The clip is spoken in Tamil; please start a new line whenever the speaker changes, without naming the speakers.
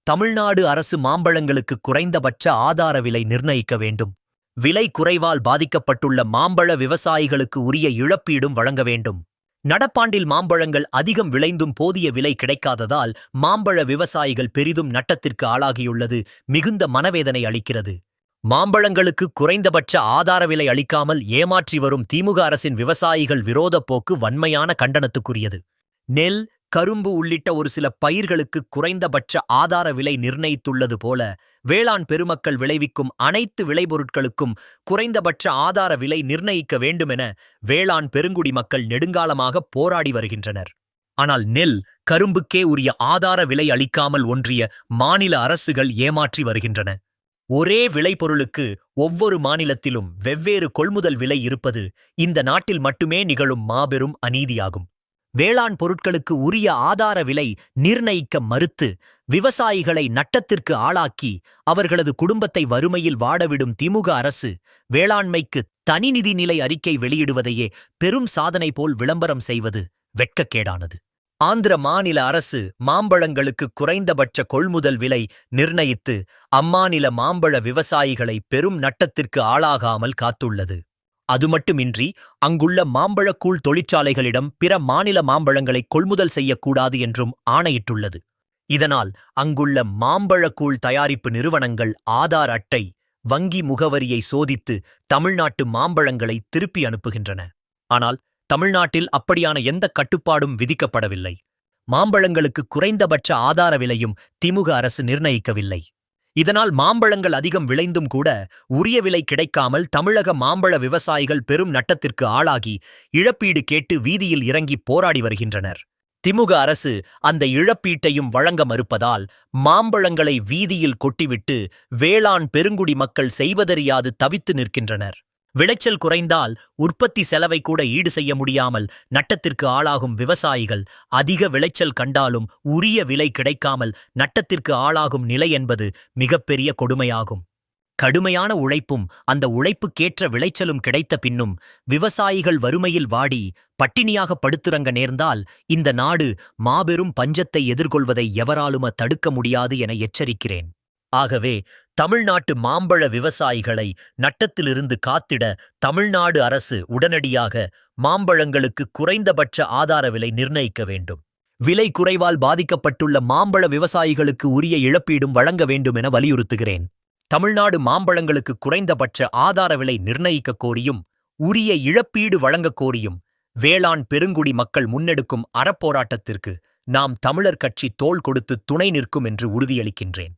தமிழ்நாடு அரசு மாம்பழங்களுக்கு குறைந்தபட்ச ஆதார விலை நிர்ணயிக்க வேண்டும். விலை குறைவால் பாதிக்கப்பட்டுள்ள மாம்பழ விவசாயிகளுக்கு உரிய இழப்பீடும் வழங்க வேண்டும். நடப்பாண்டில் மாம்பழங்கள் அதிகம் விளைந்தும் போதிய விலை கிடைக்காததால் மாம்பழ விவசாயிகள் பெரிதும் நட்டத்திற்கு ஆளாகியுள்ளது மிகுந்த மனவேதனை அளிக்கிறது. மாம்பழங்களுக்கு குறைந்தபட்ச ஆதார விலை அளிக்காமல் ஏமாற்றி வரும் திமுக அரசின் விவசாயிகள் விரோதப் போக்கு வன்மையான கண்டனத்துக்குரியது. நெல், கரும்பு உள்ளிட்ட ஒரு சில பயிர்களுக்கு குறைந்தபட்ச ஆதார விலை நிர்ணயித்துள்ளது போல வேளாண் பெருமக்கள் விளைவிக்கும் அனைத்து விளைபொருட்களுக்கும் குறைந்தபட்ச ஆதார விலை நிர்ணயிக்க வேண்டுமென வேளாண் பெருங்குடி மக்கள் நெடுங்காலமாக போராடி வருகின்றனர். ஆனால் நெல், கரும்புக்கே உரிய ஆதார விலை அளிக்காமல் ஒன்றிய மாநில அரசுகள் ஏமாற்றி வருகின்றன. ஒரே விளைபொருளுக்கு ஒவ்வொரு மாநிலத்திலும் வெவ்வேறு கொள்முதல் விலை இருப்பது இந்த நாட்டில் மட்டுமே நிகழும் மாபெரும் அநீதியாகும். வேளாண் பொருட்களுக்கு உரிய ஆதார விலை நிர்ணயிக்க மறுத்து விவசாயிகளை நட்டத்திற்கு ஆளாக்கி அவர்களது குடும்பத்தை வறுமையில் வாடவிடும் திமுக அரசு வேளாண்மைக்கு தனி நிதிநிலை அறிக்கை வெளியிடுவதையே பெரும் சாதனை போல் விளம்பரம் செய்வது வெட்கக்கேடானது. ஆந்திர மாநில அரசு மாம்பழங்களுக்கு குறைந்தபட்ச கொள்முதல் விலை நிர்ணயித்து அம்மாநில மாம்பழ விவசாயிகளை பெரும் நட்டத்திற்கு ஆளாகாமல் காத்துள்ளது. அதுமட்டுமின்றி அங்குள்ள மாம்பழக்கூழ் தொழிற்சாலைகளிடம் பிற மாநில மாம்பழங்களை கொள்முதல் செய்யக்கூடாது என்றும் ஆணையிட்டுள்ளது. இதனால் அங்குள்ள மாம்பழக்கூழ் தயாரிப்பு நிறுவனங்கள் ஆதார் அட்டை, வங்கி முகவரியை சோதித்து தமிழ்நாட்டு மாம்பழங்களை திருப்பி அனுப்புகின்றன. ஆனால் தமிழ்நாட்டில் அப்படியான எந்த கட்டுப்பாடும் விதிக்கப்படவில்லை. மாம்பழங்களுக்கு குறைந்தபட்ச ஆதார விலையும் திமுக அரசு நிர்ணயிக்கவில்லை. இதனால் மாம்பழங்கள் அதிகம் விளைந்தும் கூட உரிய விலை கிடைக்காமல் தமிழக மாம்பழ விவசாயிகள் பெரும் நட்டத்திற்கு ஆளாகி இழப்பீடு கேட்டு வீதியில் இறங்கி போராடி வருகின்றனர். திமுக அரசு அந்த இழப்பீட்டையும் வழங்க மறுப்பதால் மாம்பழங்களை வீதியில் கொட்டிவிட்டு வேளாண் பெருங்குடி மக்கள் செய்வதறியாது தவித்து நிற்கின்றனர். விளைச்சல் குறைந்தால் உற்பத்தி செலவை கூட ஈடு செய்ய முடியாமல் நட்டத்திற்கு ஆளாகும் விவசாயிகள் அதிக விளைச்சல் கண்டாலும் உரிய விலை கிடைக்காமல் நட்டத்திற்கு ஆளாகும் நிலை என்பது மிகப்பெரிய கொடுமையாகும். கடுமையான உழைப்பும் அந்த உழைப்புக்கேற்ற விளைச்சலும் கிடைத்த பின்னும் விவசாயிகள் வறுமையில் வாடி பட்டினியாக படுத்துறங்க நேர்ந்தால் இந்த நாடு மாபெரும் பஞ்சத்தை எதிர்கொள்வதை எவராலும தடுக்க முடியாது என எச்சரிக்கிறேன். ஆகவே தமிழ்நாட்டு மாம்பழ விவசாயிகளை நட்டத்திலிருந்து காத்திட தமிழ்நாடு அரசு உடனடியாக மாம்பழங்களுக்கு குறைந்தபட்ச ஆதார விலை நிர்ணயிக்க வேண்டும். விலை குறைவால் பாதிக்கப்பட்டுள்ள மாம்பழ விவசாயிகளுக்கு உரிய இழப்பீடும் வழங்க வேண்டும் என வலியுறுத்துகிறேன். தமிழ்நாடு மாம்பழங்களுக்கு குறைந்தபட்ச ஆதார விலை நிர்ணயிக்க கோரியும் உரிய இழப்பீடு வழங்க கோரியும் வேளாண் பெருங்குடி மக்கள் முன்னெடுக்கும் அறப்போராட்டத்திற்கு நாம் தமிழர் கட்சி தோள் கொடுத்து துணை நிற்கும் என்று உறுதியளிக்கின்றேன்.